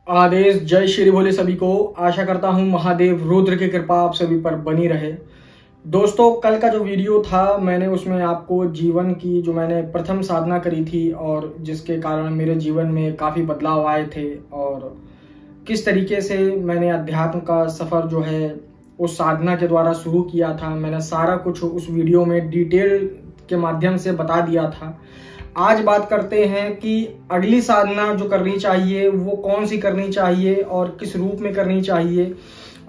आदेश जय श्री भोले सभी को। आशा करता हूँ महादेव रुद्र की कृपा आप सभी पर बनी रहे। दोस्तों, कल का जो वीडियो था मैंने उसमें आपको जीवन की जो मैंने प्रथम साधना करी थी और जिसके कारण मेरे जीवन में काफ़ी बदलाव आए थे और किस तरीके से मैंने अध्यात्म का सफ़र जो है उस साधना के द्वारा शुरू किया था, मैंने सारा कुछ उस वीडियो में डिटेल के माध्यम से बता दिया था। आज बात करते हैं कि अगली साधना जो करनी चाहिए वो कौन सी करनी चाहिए और किस रूप में करनी चाहिए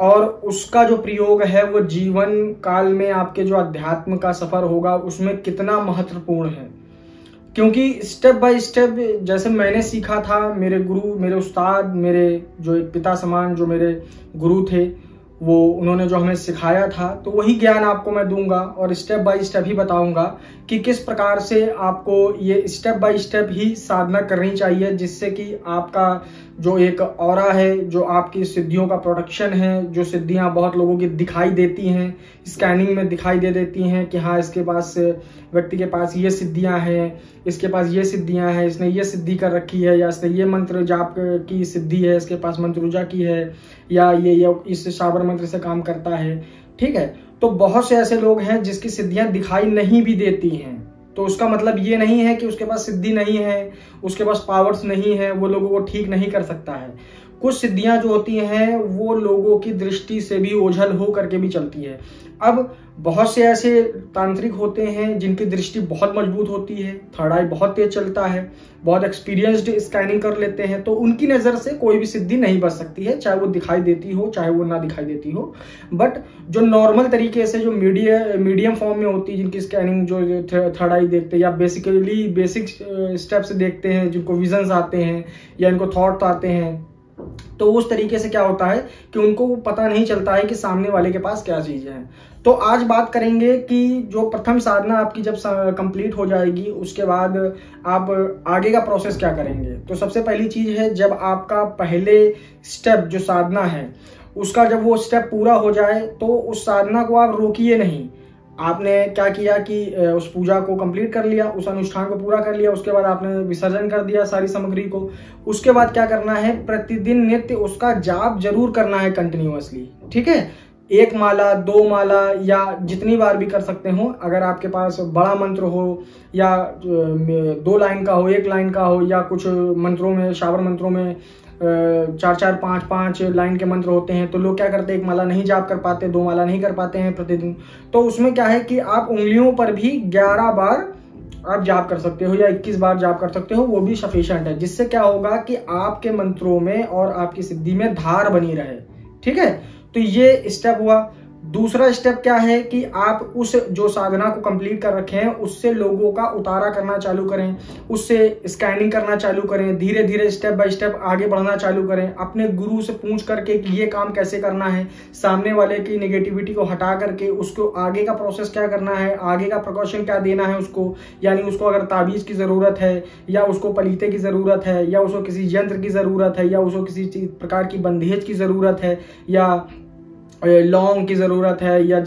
और उसका जो प्रयोग है वो जीवन काल में आपके जो अध्यात्म का सफर होगा उसमें कितना महत्वपूर्ण है। क्योंकि स्टेप बाय स्टेप जैसे मैंने सीखा था, मेरे गुरु, मेरे उस्ताद, मेरे जो एक पिता समान जो मेरे गुरु थे वो उन्होंने जो हमें सिखाया था, तो वही ज्ञान आपको मैं दूंगा और स्टेप बाय स्टेप ही बताऊंगा कि किस प्रकार से आपको ये स्टेप बाय स्टेप ही साधना करनी चाहिए, जिससे कि आपका जो एक ऑरा है, जो आपकी सिद्धियों का प्रोडक्शन है, जो सिद्धियां बहुत लोगों की दिखाई देती हैं, स्कैनिंग में दिखाई दे देती हैं कि हाँ इसके पास, व्यक्ति के पास ये सिद्धियां हैं, इसके पास ये सिद्धियां हैं, इसने ये सिद्धि कर रखी है, या इसने ये मंत्र जाप की सिद्धि है, इसके पास मंत्र ऊर्जा की है, या ये इस शाबर मंत्र से काम करता है। ठीक है, तो बहुत से ऐसे लोग हैं जिसकी सिद्धियां दिखाई नहीं भी देती हैं, तो उसका मतलब ये नहीं है कि उसके पास सिद्धि नहीं है, उसके पास पावर्स नहीं है, वो लोगों को ठीक नहीं कर सकता है। कुछ सिद्धियां जो होती हैं वो लोगों की दृष्टि से भी ओझल हो करके भी चलती है। अब बहुत से ऐसे तांत्रिक होते हैं जिनकी दृष्टि बहुत मजबूत होती है, थर्ड आई बहुत तेज चलता है, बहुत एक्सपीरियंस्ड स्कैनिंग कर लेते हैं, तो उनकी नज़र से कोई भी सिद्धि नहीं बच सकती है, चाहे वो दिखाई देती हो चाहे वो ना दिखाई देती हो। बट जो नॉर्मल तरीके से जो मीडियम फॉर्म में होती है, जिनकी स्कैनिंग जो थर्ड आई देखते हैं या बेसिकली बेसिक स्टेप्स देखते हैं, जिनको विजन्स आते हैं या इनको थॉट्स आते हैं, तो उस तरीके से क्या होता है कि उनको पता नहीं चलता है कि सामने वाले के पास क्या चीज है। तो आज बात करेंगे कि जो प्रथम साधना आपकी जब कंप्लीट हो जाएगी उसके बाद आप आगे का प्रोसेस क्या करेंगे। तो सबसे पहली चीज है, जब आपका पहले स्टेप जो साधना है उसका जब वो स्टेप पूरा हो जाए तो उस साधना को आप रोकिए नहीं। आपने क्या किया कि उस पूजा को कंप्लीट कर लिया, उस अनुष्ठान को पूरा कर लिया, उसके बाद आपने विसर्जन कर दिया सारी सामग्री को। उसके बाद क्या करना है, प्रतिदिन नित्य उसका जाप जरूर करना है कंटिन्यूअसली। ठीक है, 1 माला 2 माला या जितनी बार भी कर सकते हो। अगर आपके पास बड़ा मंत्र हो या 2 लाइन का हो, 1 लाइन का हो, या कुछ मंत्रों में, शाबर मंत्रों में 4-4 5-5 लाइन के मंत्र होते हैं, तो लोग क्या करते हैं, 1 माला नहीं जाप कर पाते, 2 माला नहीं कर पाते हैं प्रतिदिन। तो उसमें क्या है कि आप उंगलियों पर भी 11 बार आप जाप कर सकते हो या 21 बार जाप कर सकते हो, वो भी सफिशिएंट है। जिससे क्या होगा कि आपके मंत्रों में और आपकी सिद्धि में धार बनी रहे। ठीक है, तो ये स्टेप हुआ। दूसरा स्टेप क्या है कि आप उस जो साधना को कंप्लीट कर रखे हैं उससे लोगों का उतारा करना चालू करें, उससे स्कैनिंग करना चालू करें, धीरे धीरे स्टेप बाय स्टेप आगे बढ़ना चालू करें। अपने गुरु से पूछ करके कि ये काम कैसे करना है, सामने वाले की नेगेटिविटी को हटा करके उसको आगे का प्रोसेस क्या करना है, आगे का प्रिकॉशन क्या देना है उसको। यानी उसको अगर ताबीज की जरूरत है, या उसको पलीते की जरूरत है, या उसको किसी यंत्र की जरूरत है, या उसको किसी प्रकार की बंधेज की जरूरत है, या लौंग की जरूरत है, या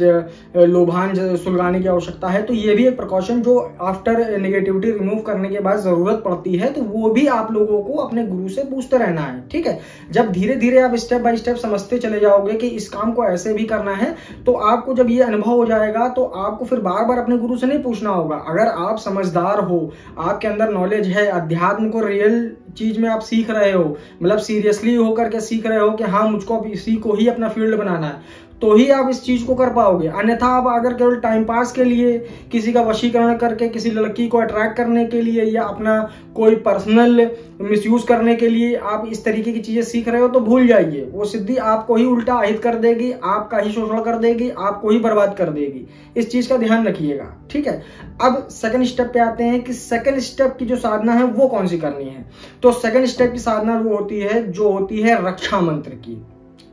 लोभान सुलगाने की आवश्यकता है, तो ये भी एक प्रिकॉशन जो आफ्टर नेगेटिविटी रिमूव करने के बाद जरूरत पड़ती है, तो वो भी आप लोगों को अपने गुरु से पूछते रहना है। ठीक है, जब धीरे धीरे आप स्टेप बाय स्टेप समझते चले जाओगे कि इस काम को ऐसे भी करना है, तो आपको जब ये अनुभव हो जाएगा तो आपको फिर बार बार अपने गुरु से नहीं पूछना होगा। अगर आप समझदार हो, आपके अंदर नॉलेज है, अध्यात्म को रियल चीज में आप सीख रहे हो, मतलब सीरियसली होकर के सीख रहे हो कि हाँ मुझको अब इसी को ही अपना फील्ड बनाना है, तो ही आप इस चीज को कर पाओगे। अन्यथा आप अगर केवल टाइम पास के लिए किसी का वशीकरण करके, किसी लड़की को अट्रैक्ट करने के लिए, या अपना कोई पर्सनल मिसयूज करने के लिए आप इस तरीके की चीजें सीख रहे हो, तो भूल जाइए, वो सिद्धि आपको ही उल्टा आहित कर देगी, आपका ही शोषण कर देगी, आपको ही बर्बाद कर देगी। इस चीज का ध्यान रखिएगा। ठीक है, अब सेकंड स्टेप पे आते हैं कि सेकंड स्टेप की जो साधना है वो कौन सी करनी है। तो सेकंड स्टेप की साधना वो होती है जो होती है रक्षा मंत्र की।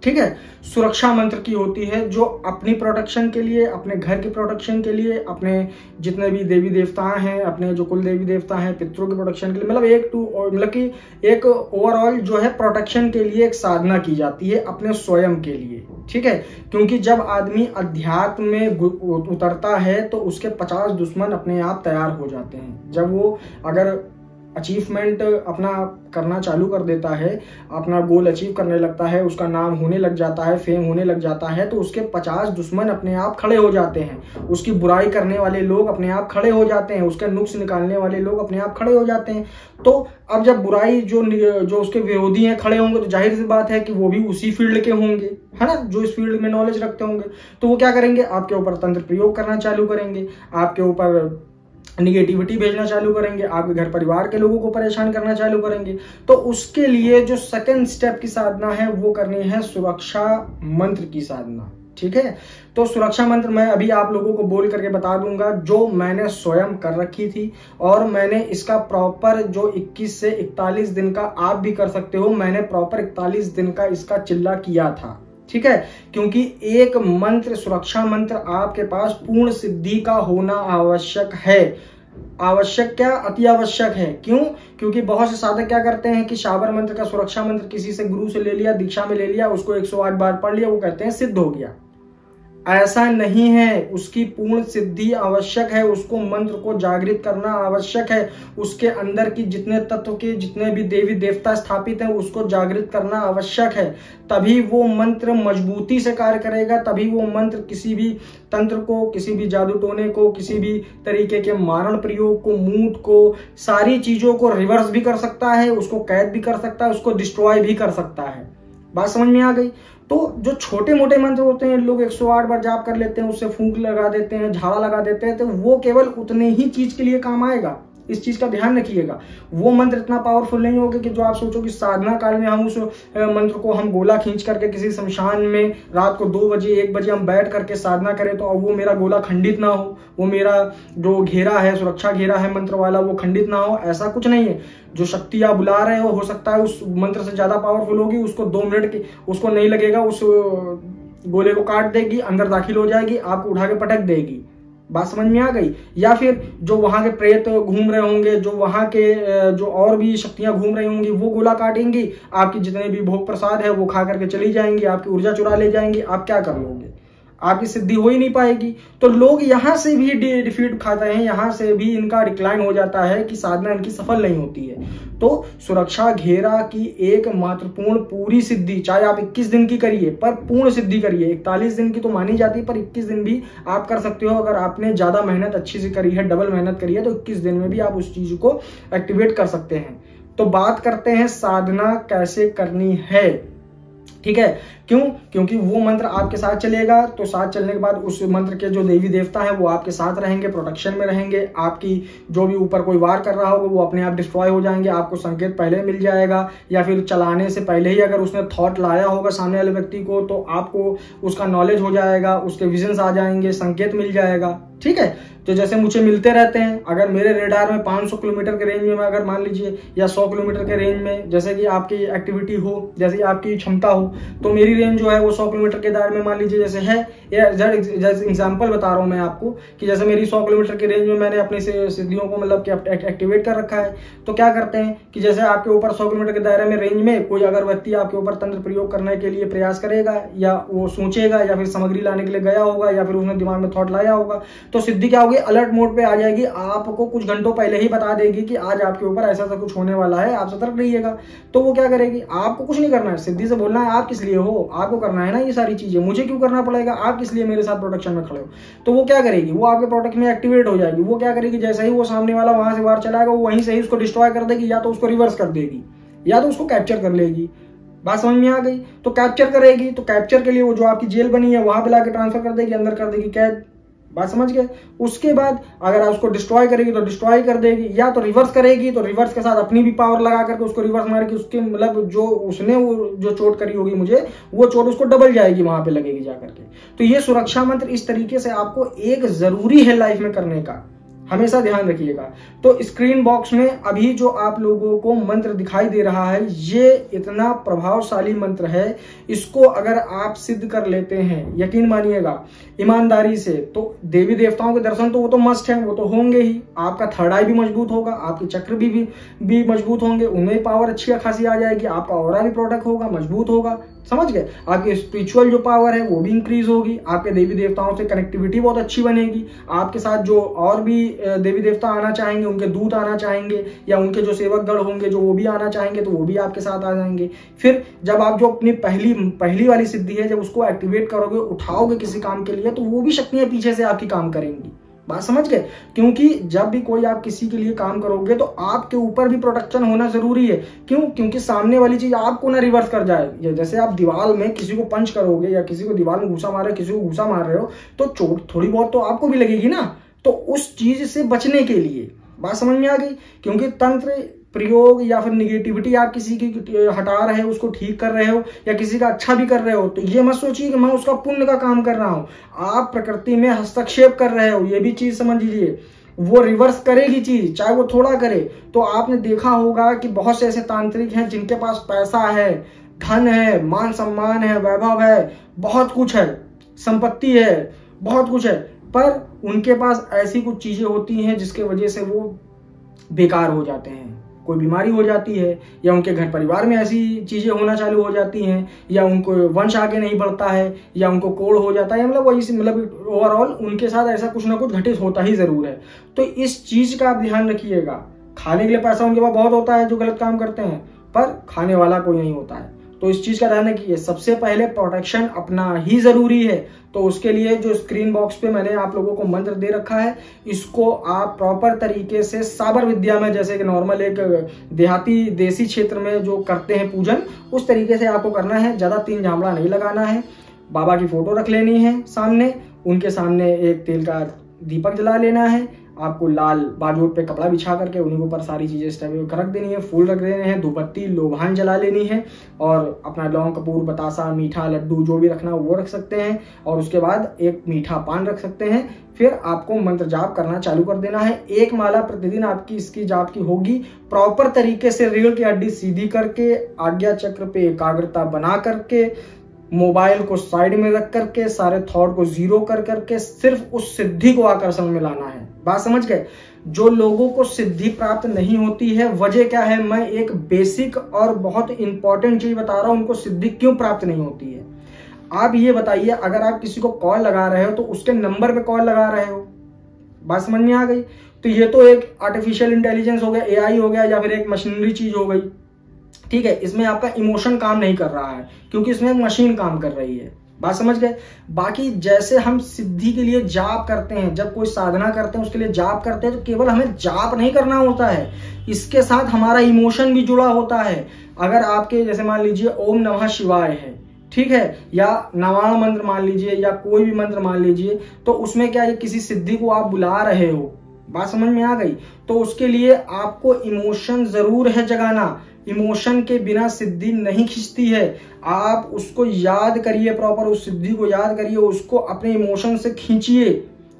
ठीक है, सुरक्षा मंत्र की होती है, जो अपनी प्रोटेक्शन के लिए, अपने घर की प्रोटेक्शन के लिए, अपने जितने भी देवी देवता हैं, अपने जो कुल देवी देवता हैं, पितरों की प्रोटेक्शन के लिए, मतलब कि एक ओवरऑल जो है प्रोटेक्शन के लिए एक साधना की जाती है अपने स्वयं के लिए। ठीक है, क्योंकि जब आदमी अध्यात्म में उतरता है तो उसके 50 दुश्मन अपने आप तैयार हो जाते हैं। जब वो अगर अचीवमेंट अपना करना चालू कर देता है, अपना गोल अचीव करने लगता है, उसका नाम होने लग जाता है, फेम होने लग जाता है, तो उसके 50 दुश्मन अपने आप खड़े हो जाते हैं, उसकी बुराई करने वाले लोग अपने आप खड़े हो जाते हैं, उसके नुक्स निकालने वाले लोग अपने आप खड़े हो जाते हैं। तो अब जब बुराई जो उसके विरोधी हैं खड़े होंगे, तो जाहिर सी बात है कि वो भी उसी फील्ड के होंगे, है ना, जो इस फील्ड में नॉलेज रखते होंगे। तो वो क्या करेंगे, आपके ऊपर तंत्र प्रयोग करना चालू करेंगे, आपके ऊपर निगेटिविटी भेजना चालू करेंगे, आपके घर परिवार के लोगों को परेशान करना चालू करेंगे। तो उसके लिए जो सेकंड स्टेप की साधना है वो करनी है सुरक्षा मंत्र की साधना। ठीक है, तो सुरक्षा मंत्र मैं अभी आप लोगों को बोल करके बता दूंगा, जो मैंने स्वयं कर रखी थी, और मैंने इसका प्रॉपर जो 21 से 41 दिन का आप भी कर सकते हो, मैंने प्रॉपर 41 दिन का इसका चिल्ला किया था। ठीक है, क्योंकि एक मंत्र, सुरक्षा मंत्र आपके पास पूर्ण सिद्धि का होना आवश्यक है। आवश्यक क्या, अति आवश्यक है। क्यों? क्योंकि बहुत से साधक क्या करते हैं कि शाबर मंत्र का सुरक्षा मंत्र किसी से गुरु से ले लिया, दीक्षा में ले लिया, उसको 108 बार पढ़ लिया, वो कहते हैं सिद्ध हो गया। ऐसा नहीं है, उसकी पूर्ण सिद्धि आवश्यक है, उसको मंत्र को जागृत करना आवश्यक है, उसके अंदर की जितने तत्व के जितने भी देवी देवता स्थापित हैं उसको जागृत करना आवश्यक है। तभी वो मंत्र मजबूती से कार्य करेगा, तभी वो मंत्र किसी भी तंत्र को, किसी भी जादू टोने को, किसी भी तरीके के मारण प्रयोग को, मूठ को, सारी चीजों को रिवर्स भी कर सकता है, उसको कैद भी कर सकता है, उसको डिस्ट्रॉय भी कर सकता है। बात समझ में आ गई? तो जो छोटे मोटे मंत्र होते हैं, लोग 108 बार जाप कर लेते हैं, उससे फूंक लगा देते हैं, झाड़ा लगा देते हैं, तो वो केवल उतने ही चीज के लिए काम आएगा। इस चीज का ध्यान रखिएगा। वो मंत्र इतना पावरफुल नहीं होगा कि जो आप सोचो कि साधना काल में हम उस मंत्र को हम गोला खींच करके किसी शमशान में रात को 2 बजे 1 बजे हम बैठ करके साधना करें तो अब वो मेरा गोला खंडित ना हो, वो मेरा जो घेरा है, सुरक्षा घेरा है मंत्र वाला, वो खंडित ना हो। ऐसा कुछ नहीं है। जो शक्ति आप बुला रहे हो सकता है उस मंत्र से ज्यादा पावरफुल होगी, उसको 2 मिनट की उसको नहीं लगेगा, उस गोले को काट देगी, अंदर दाखिल हो जाएगी, आपको उठा के पटक देगी। बात समझ में आ गई? या फिर जो वहां के प्रेत घूम रहे होंगे, जो वहां के जो और भी शक्तियां घूम रही होंगी, वो गोला काटेंगी, आपकी जितने भी भोग प्रसाद है वो खा करके चली जाएंगी, आपकी ऊर्जा चुरा ले जाएंगी। आप क्या कर लोगे? आपकी सिद्धि हो ही नहीं पाएगी। तो लोग यहां से भी डिफीट खाते हैं, यहां से भी इनका डिक्लाइन हो जाता है कि साधना इनकी सफल नहीं होती है। तो सुरक्षा घेरा की एक महत्वपूर्ण पूरी सिद्धि, चाहे आप 21 दिन की करिए पर पूर्ण सिद्धि करिए। 41 दिन की तो मानी जाती है, पर 21 दिन भी आप कर सकते हो। अगर आपने ज्यादा मेहनत अच्छी से करी है, डबल मेहनत करी है, तो 21 दिन में भी आप उस चीज को एक्टिवेट कर सकते हैं। तो बात करते हैं साधना कैसे करनी है। ठीक है, क्यों? क्योंकि वो मंत्र आपके साथ चलेगा, तो साथ चलने के बाद उस मंत्र के जो देवी देवता हैं वो आपके साथ रहेंगे, प्रोटेक्शन में रहेंगे। आपकी जो भी ऊपर कोई वार कर रहा होगा वो अपने आप डिस्ट्रॉय हो जाएंगे, आपको संकेत पहले मिल जाएगा, या फिर चलाने से पहले ही अगर उसने थॉट लाया होगा सामने वाले व्यक्ति को तो आपको उसका नॉलेज हो जाएगा, उसके विजन्स आ जाएंगे, संकेत मिल जाएगा। ठीक है, तो जैसे मुझे मिलते रहते हैं, अगर मेरे रेडार में 500 किलोमीटर के रेंज में अगर मान लीजिए या 100 किलोमीटर के रेंज में जैसे कि आपकी एक्टिविटी हो, जैसे आपकी क्षमता हो, तो मेरी रेंज जो है वो 100 किलोमीटर के दायरे में मान लीजिए जैसे है, या जैसे एग्जांपल बता रहा हूं मैं आपको कि जैसे मेरी 100 किलोमीटर के रेंज में मैंने अपनी सिद्धियों को मतलब कि एक्टिवेट कर रखा है। तो क्या करते हैं कि जैसे आपके ऊपर 100 किलोमीटर के दायरे में रेंज में कोई अगर व्यक्ति आपके ऊपर तंत्र प्रयोग करने के लिए प्रयास करेगा, या वो सोचेगा, या फिर सामग्री लाने के लिए गया होगा, या फिर उसने दिमाग में थॉट लाया होगा, तो सिद्धि क्या होगी, अलर्ट मोड पे आ जाएगी, आपको कुछ घंटों पहले ही बता देगी कि आज आपके ऊपर ऐसा ऐसा कुछ होने वाला है, आप सतर्क रहिएगा। तो वो क्या करेगी, आपको कुछ नहीं करना है, सिद्धि से बोलना है आप किस लिए हो, आपको करना है ना ये सारी चीजें, मुझे क्यों करना पड़ेगा, आप किस लिए मेरे साथ प्रोटेक्शन में खड़े हो। तो वो क्या करेगी, वो आपके प्रोटेक्ट में एक्टिवेट हो जाएगी। वो क्या करेगी, जैसे ही वो सामने वाला वहां से वार चलाएगा, वो वहीं से ही उसको डिस्ट्रॉय कर देगी, या तो उसको रिवर्स कर देगी, या तो उसको कैप्चर कर लेगी। बात समझ में आ गई? तो कैप्चर करेगी, तो कैप्चर के लिए वो जो आपकी जेल बनी है वहां पे लाके ट्रांसफर कर देगी, अंदर कर देगी कैद। बात समझ गए? उसके बाद अगर आप उसको डिस्ट्रॉय करेगी तो डिस्ट्रॉय कर देगी, या तो रिवर्स करेगी तो रिवर्स के साथ अपनी भी पावर लगा करके उसको रिवर्स मार के उसके मतलब जो उसने वो जो चोट करी होगी मुझे, वो चोट उसको डबल जाएगी, वहां पे लगेगी जाकर के। तो ये सुरक्षा मंत्र इस तरीके से आपको एक जरूरी है लाइफ में करने का, हमेशा ध्यान रखिएगा। तो स्क्रीन बॉक्स में अभी जो आप लोगों को मंत्र दिखाई दे रहा है, ये इतना प्रभावशाली मंत्र है, इसको अगर आप सिद्ध कर लेते हैं, यकीन मानिएगा ईमानदारी से, तो देवी देवताओं के दर्शन तो वो तो मस्ट है, वो तो होंगे ही। आपका थर्ड आई भी मजबूत होगा, आपके चक्र भी मजबूत होंगे, उनमें पावर अच्छी खासी आ जाएगी, आपका ऑरा भी प्रोटेक्ट होगा, मजबूत होगा। समझ गए? आपकी स्पिरिचुअल जो पावर है वो भी इंक्रीज होगी, आपके देवी देवताओं से कनेक्टिविटी बहुत अच्छी बनेगी, आपके साथ जो और भी देवी देवता आना चाहेंगे, उनके दूत आना चाहेंगे, या उनके जो सेवक गण होंगे जो वो भी आना चाहेंगे तो वो भी आपके साथ आ जाएंगे। फिर जब आप जो अपनी पहली वाली सिद्धि है, जब उसको एक्टिवेट करोगे, उठाओगे किसी काम के लिए, तो वो भी शक्तियां पीछे से आपकी काम करेंगी। बात समझ गए? क्योंकि जब भी कोई आप किसी के लिए काम करोगे तो आपके ऊपर भी प्रोटेक्शन होना जरूरी है। क्यों? क्योंकि सामने वाली चीज आपको ना रिवर्स कर जाए। जैसे आप दीवार में किसी को पंच करोगे या किसी को दीवार में घूसा मार रहे हो, किसी को घूसा मार रहे हो, तो चोट थोड़ी बहुत तो आपको भी लगेगी ना। तो उस चीज से बचने के लिए, बात समझ में आ गई? क्योंकि तंत्र प्रयोग या फिर निगेटिविटी आप किसी की हटा रहे हो, उसको ठीक कर रहे हो, या किसी का अच्छा भी कर रहे हो, तो ये मत सोचिए कि मैं उसका पुण्य का काम कर रहा हूं। आप प्रकृति में हस्तक्षेप कर रहे हो, ये भी चीज समझ लीजिए। वो रिवर्स करेगी चीज, चाहे वो थोड़ा करे। तो आपने देखा होगा कि बहुत से ऐसे तांत्रिक हैं जिनके पास पैसा है, धन है, मान सम्मान है, वैभव है, बहुत कुछ है, संपत्ति है, बहुत कुछ है, पर उनके पास ऐसी कुछ चीजें होती हैं जिसके वजह से वो बेकार हो जाते हैं। कोई बीमारी हो जाती है, या उनके घर परिवार में ऐसी चीजें होना चालू हो जाती हैं, या उनको वंश आगे नहीं बढ़ता है, या उनको कोढ़ हो जाता है, मतलब वही मतलब ओवरऑल उनके साथ ऐसा कुछ ना कुछ घटित होता ही जरूर है। तो इस चीज का आप ध्यान रखिएगा। खाने के लिए पैसा उनके पास बहुत होता है जो गलत काम करते हैं, पर खाने वाला कोई नहीं होता है। तो इस चीज का ध्यान रखिए। सबसे पहले प्रोटेक्शन अपना ही जरूरी है। तो उसके लिए जो स्क्रीन बॉक्स पे मैंने आप लोगों को मंत्र दे रखा है, इसको आप प्रॉपर तरीके से साबर विद्या में, जैसे कि नॉर्मल एक देहाती देसी क्षेत्र में जो करते हैं पूजन, उस तरीके से आपको करना है। ज्यादा तीन झामड़ा नहीं लगाना है। बाबा की फोटो रख लेनी है सामने, उनके सामने एक तेल का दीपक जला लेना है। आपको लाल बाजू पे कपड़ा बिछा करके उन्हीं के ऊपर सारी चीजें इस टाइप रख देनी है, फूल रख देने हैं, धूपबत्ती लोभान जला लेनी है, और अपना लौंग कपूर बतासा मीठा लड्डू जो भी रखना वो रख सकते हैं, और उसके बाद एक मीठा पान रख सकते हैं। फिर आपको मंत्र जाप करना चालू कर देना है। एक माला प्रतिदिन आपकी इसकी जाप की होगी। प्रॉपर तरीके से रीढ़ की हड्डी सीधी करके, आज्ञा चक्र पे एकाग्रता बना करके, मोबाइल को साइड में रख करके, सारे थॉट को जीरो कर करके सिर्फ उस सिद्धि को आकर्षण में लाना है। बात समझ गए? जो लोगों को सिद्धि प्राप्त नहीं होती है, वजह क्या है? मैं एक बेसिक और बहुत इंपॉर्टेंट चीज बता रहा हूं, उनको सिद्धि क्यों प्राप्त नहीं होती है। आप ये बताइए, अगर आप किसी को कॉल लगा रहे हो तो उसके नंबर पे कॉल लगा रहे हो। बात समझ में आ गई? तो ये तो एक आर्टिफिशियल इंटेलिजेंस हो गया, एआई हो गया, या फिर एक मशीनरी चीज हो गई। ठीक है, इसमें आपका इमोशन काम नहीं कर रहा है, क्योंकि इसमें मशीन काम कर रही है। बात समझ गए? बाकी जैसे हम सिद्धि के लिए जाप करते हैं, जब कोई साधना करते हैं उसके लिए जाप करते हैं, तो केवल हमें जाप नहीं करना होता है, इसके साथ हमारा इमोशन भी जुड़ा होता है। अगर आपके जैसे मान लीजिए ओम नमः शिवाय है, ठीक है, या नवाण मंत्र मान लीजिए, या कोई भी मंत्र मान लीजिए, तो उसमें क्या है, किसी सिद्धि को आप बुला रहे हो। बात समझ में आ गई? तो उसके लिए आपको इमोशन जरूर है जगाना। इमोशन के बिना सिद्धि नहीं खिंचती है। आप उसको याद करिए, प्रॉपर उस सिद्धि को याद करिए, उसको अपने इमोशन से खींचिए,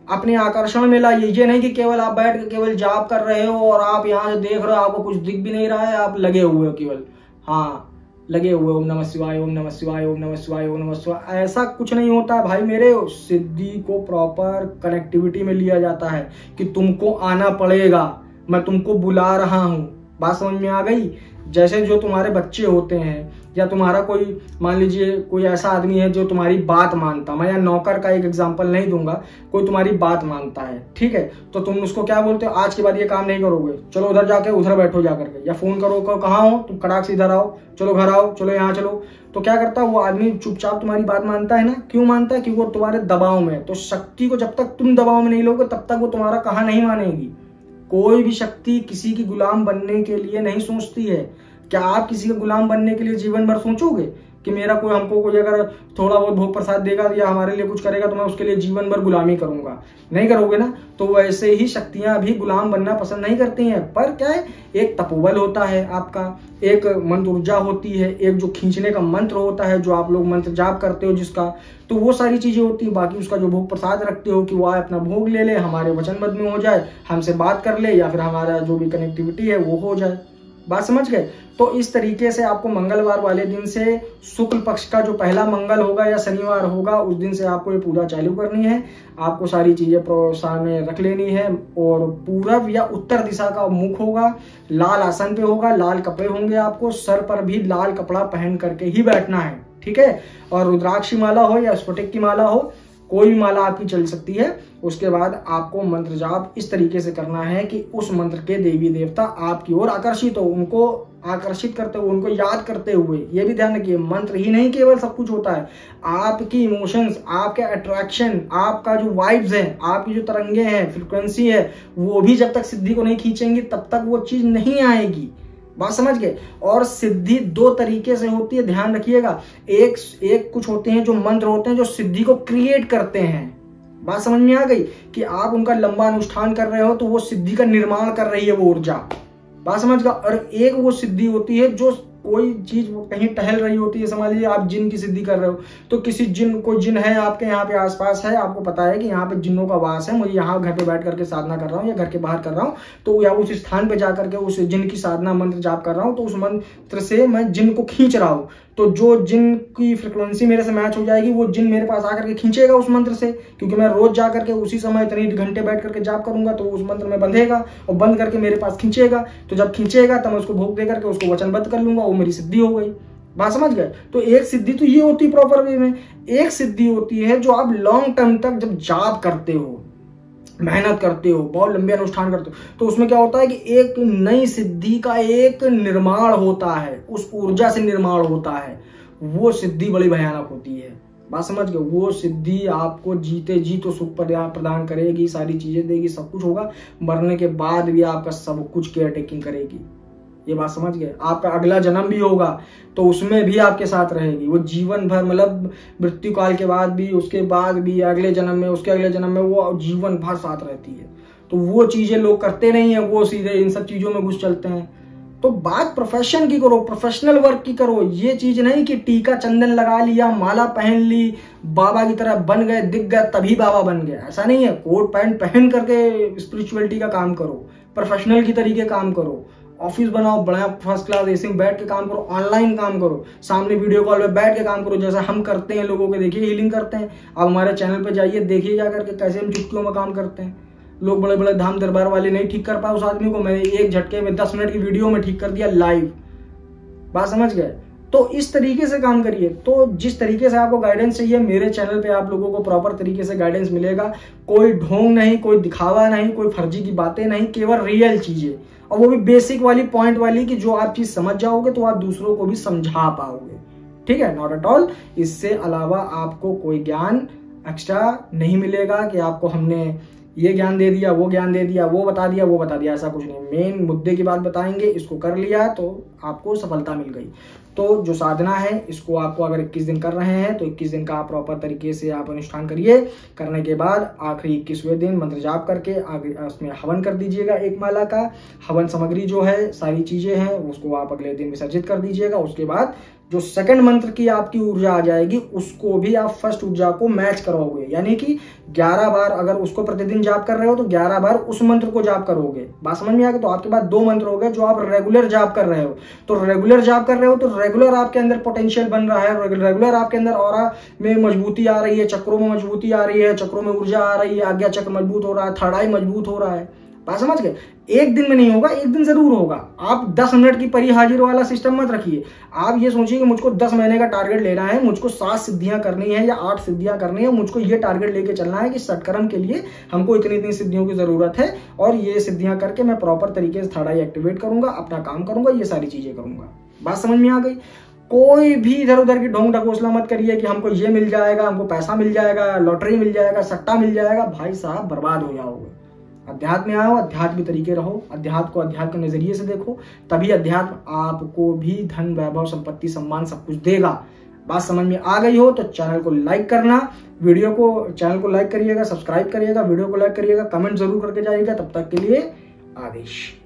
अपने आकर्षण में लाइए। ये नहीं कि केवल आप बैठ के केवल जाप कर रहे हो और आप यहाँ से देख रहे हो, आपको कुछ दिख भी नहीं रहा है, आप लगे हुए हो केवल, हाँ लगे हुए, ओम नमः शिवाय, ओम नमः शिवाय, ओम नमः शिवाय, ओम नमः शिवाय। ऐसा कुछ नहीं होता है भाई मेरे। सिद्धि को प्रॉपर कनेक्टिविटी में लिया जाता है कि तुमको आना पड़ेगा, मैं तुमको बुला रहा हूं। बात समझ में आ गई? जैसे जो तुम्हारे बच्चे होते हैं, या तुम्हारा कोई मान लीजिए कोई ऐसा आदमी है जो तुम्हारी बात मानता, मैं यहाँ नौकर का एक एग्जांपल नहीं दूंगा, कोई तुम्हारी बात मानता है, ठीक है, तो तुम उसको क्या बोलते हो, आज के बाद ये काम नहीं करोगे, चलो उधर जाके उधर बैठो जा करके, या फोन करो कहाँ हो तुम, कड़ाक से इधर आओ, चलो घर आओ, चलो यहाँ चलो। तो क्या करता है वो आदमी, चुपचाप तुम्हारी बात मानता है ना। क्यों मानता है? क्योंकि वो तुम्हारे दबाव में है। तो शक्ति को जब तक तुम दबाव में नहीं लोगे तब तक वो तुम्हारा कहा नहीं मानेगी। कोई भी शक्ति किसी की गुलाम बनने के लिए नहीं सोचती है। क्या आप किसी का गुलाम बनने के लिए जीवन भर सोचोगे कि मेरा कोई, हमको कोई अगर थोड़ा बहुत भोग प्रसाद देगा या हमारे लिए कुछ करेगा तो मैं उसके लिए जीवन भर गुलामी करूंगा? नहीं करोगे ना। तो वैसे ही शक्तियां भी गुलाम बनना पसंद नहीं करती हैं। पर क्या है, एक तपोबल होता है आपका, एक मंत्र ऊर्जा होती है, एक जो खींचने का मंत्र होता है, जो आप लोग मंत्र जाप करते हो जिसका, तो वो सारी चीजें होती है। बाकी उसका जो भोग प्रसाद रखते हो कि वो अपना भोग ले ले, हमारे वचनबद्ध में हो जाए, हमसे बात कर ले, या फिर हमारा जो भी कनेक्टिविटी है वो हो जाए। बात समझ गए? तो इस तरीके से आपको मंगलवार वाले दिन से, शुक्ल पक्ष का जो पहला मंगल होगा या शनिवार होगा, उस दिन से आपको ये पूजा चालू करनी है। आपको सारी चीजें सामने रख लेनी है, और पूरब या उत्तर दिशा का मुख होगा, लाल आसन पे होगा, लाल कपड़े होंगे, आपको सर पर भी लाल कपड़ा पहन करके ही बैठना है, ठीक है। और रुद्राक्ष माला हो या स्फटिक की माला हो, कोई भी माला आपकी चल सकती है। उसके बाद आपको मंत्र जाप इस तरीके से करना है कि उस मंत्र के देवी देवता आपकी ओर आकर्षित हो, उनको आकर्षित करते हुए, उनको याद करते हुए। ये भी ध्यान रखिए, मंत्र ही नहीं केवल सब कुछ होता है, आपकी इमोशंस, आपके अट्रैक्शन, आपका जो वाइब्स है, आपकी जो तरंगे हैं, फ्रिक्वेंसी है, वो भी जब तक सिद्धि को नहीं खींचेंगी तब तक वो चीज नहीं आएगी। बात समझ गए। और सिद्धि दो तरीके से होती है, ध्यान रखिएगा। एक कुछ होते हैं जो मंत्र होते हैं जो सिद्धि को क्रिएट करते हैं। बात समझ में आ गई कि आप उनका लंबा अनुष्ठान कर रहे हो तो वो सिद्धि का निर्माण कर रही है वो ऊर्जा। बात समझ गया। और एक वो सिद्धि होती है जो कोई चीज कहीं टहल रही होती है, समझ लीजिए आप जिन की सिद्धि कर रहे हो, तो किसी जिन, कोई जिन है आपके यहाँ पे आसपास है, आपको पता है कि यहाँ पे जिन्नों का वास है, मुझे यहाँ घर पे बैठ करके साधना कर रहा हूँ या घर के बाहर कर रहा हूँ, तो या उस स्थान पे जाकर के उस जिन की साधना मंत्र जाप कर रहा हूँ, तो उस मंत्र से मैं जिन को खींच रहा हूँ, तो जो जिन की फ्रिक्वेंसी मेरे से मैच हो जाएगी वो जिन मेरे पास आकर के खींचेगा उस मंत्र से, क्योंकि मैं रोज जा करके उसी समय इतने घंटे बैठ करके जाप करूंगा तो उस मंत्र में बंधेगा और बंद करके मेरे पास खींचेगा। तो जब खींचेगा तब मैं उसको भोग दे करके उसको वचनबद्ध कर लूंगा, वो मेरी सिद्धि हो गई। बात समझ गए। तो एक सिद्धि तो ये होती है प्रॉपर वे में। एक सिद्धि होती है जो आप लॉन्ग टर्म तक जब जाप करते हो, मेहनत करते हो, बहुत लंबे अनुष्ठान करते हो, तो उसमें क्या होता है कि एक नई सिद्धि का एक निर्माण होता है, उस ऊर्जा से निर्माण होता है। वो सिद्धि बड़ी भयानक होती है। बात समझ गए। वो सिद्धि आपको जीते जी तो सुख प्रदान करेगी, सारी चीजें देगी, सब कुछ होगा, मरने के बाद भी आपका सब कुछ केयर टेकिंग करेगी। ये बात समझ गए। आपका अगला जन्म भी होगा तो उसमें भी आपके साथ रहेगी वो जीवन भर, मतलब मृत्यु काल के बाद भी, उसके बाद भी, अगले जन्म में, उसके अगले जन्म में, वो जीवन भर साथ रहती है। तो वो चीजें लोग करते नहीं है, वो सीधे इन सब चीजों में घुस चलते हैं। तो बात प्रोफेशन की करो, प्रोफेशनल वर्क की करो। ये चीज नहीं कि टीका चंदन लगा लिया, माला पहन ली, बाबा की तरह बन गए, दिख गए तभी बाबा बन गए, ऐसा नहीं है। कोट पैंट पहन करके स्पिरिचुअलिटी का काम करो, प्रोफेशनल की तरीके काम करो, ऑफिस बनाओ, बड़ा फर्स्ट क्लास एसी में बैठ के काम करो, ऑनलाइन काम करो, सामने वीडियो कॉल पे बैठ के काम करो, जैसा हम करते हैं, लोगों के देखिए हीलिंग करते हैं। आप हमारे चैनल पे जाइए, देखिए जा करके कैसे हम चुटकियों में काम करते हैं। लोग बड़े बड़े धाम दरबार वाले नहीं ठीक कर पाए उस आदमी को, मैंने एक झटके में 10 मिनट की वीडियो में ठीक कर दिया लाइव। बात समझ गए। तो इस तरीके से काम करिए। तो जिस तरीके से आपको गाइडेंस चाहिए, मेरे चैनल पे आप लोगों को प्रॉपर तरीके से गाइडेंस मिलेगा। कोई ढोंग नहीं, कोई दिखावा नहीं, कोई फर्जी की बातें नहीं, केवल रियल चीजें, और वो भी बेसिक वाली, पॉइंट वाली, कि जो आप चीज समझ जाओगे तो आप दूसरों को भी समझा पाओगे। ठीक है, नॉट एट ऑल। इससे अलावा आपको कोई ज्ञान एक्स्ट्रा नहीं मिलेगा कि आपको हमने ये ज्ञान दे दिया, वो ज्ञान दे दिया, वो बता दिया, वो बता दिया, ऐसा कुछ नहीं। मेन मुद्दे की बात बताएंगे, इसको कर लिया तो आपको सफलता मिल गई। तो जो साधना है, इसको आपको अगर 21 दिन कर रहे हैं तो 21 दिन का आप प्रॉपर तरीके से आप अनुष्ठान करिए। करने के बाद आखिरी 21वें दिन मंत्र जाप करके आगे उसमें हवन कर दीजिएगा। एक माला का हवन सामग्री जो है, सारी चीजें हैं, उसको आप अगले दिन विसर्जित कर दीजिएगा। उसके बाद जो सेकंड मंत्र की आपकी ऊर्जा आ जाएगी, उसको भी आप फर्स्ट ऊर्जा को मैच करोगे, यानी कि 11 बार अगर उसको प्रतिदिन जाप कर रहे हो तो 11 बार उस मंत्र को जाप करोगे। बात समझ में आ गई। तो आपके पास 2 मंत्र हो गए जो आप रेगुलर जाप कर रहे हो। तो रेगुलर जाप कर रहे हो तो रेगुलर आपके अंदर पोटेंशियल बन रहा है, रेगुलर आपके अंदर ऑरा में मजबूती आ रही है, चक्रों में मजबूती आ रही है, चक्रों में ऊर्जा आ रही है, आज्ञा चक्र मजबूत हो रहा है, थर्ड आई मजबूत हो रहा है। बात समझ गए। एक दिन में नहीं होगा, एक दिन जरूर होगा। आप 10 मिनट की परी हाजिर वाला सिस्टम मत रखिए। आप ये सोचिए कि मुझको 10 महीने का टारगेट लेना है, मुझको 7 सिद्धियां करनी है या 8 सिद्धियां करनी है, मुझको ये टारगेट लेके चलना है कि सत्कर्म के लिए हमको इतनी इतनी सिद्धियों की जरूरत है, और ये सिद्धियां करके मैं प्रॉपर तरीके से थर्ड आई एक्टिवेट करूंगा, अपना काम करूंगा, ये सारी चीजें करूंगा। बात समझ में आ गई। कोई भी इधर उधर की ढोंग ढकोसला मत करिए कि हमको ये मिल जाएगा, हमको पैसा मिल जाएगा, लॉटरी मिल जाएगा, सट्टा मिल जाएगा। भाई साहब, बर्बाद हो जाओगे। अध्यात्म में आओ, अध्यात्म तरीके रहो, अध्यात्म को अध्यात्म के नजरिए से देखो, तभी अध्यात्म आपको भी धन, वैभव, संपत्ति, सम्मान सब कुछ देगा। बात समझ में आ गई हो तो चैनल को लाइक करना, चैनल को लाइक करिएगा, सब्सक्राइब करिएगा, वीडियो को लाइक करिएगा, कमेंट जरूर करके जाइएगा। तब तक के लिए आदेश।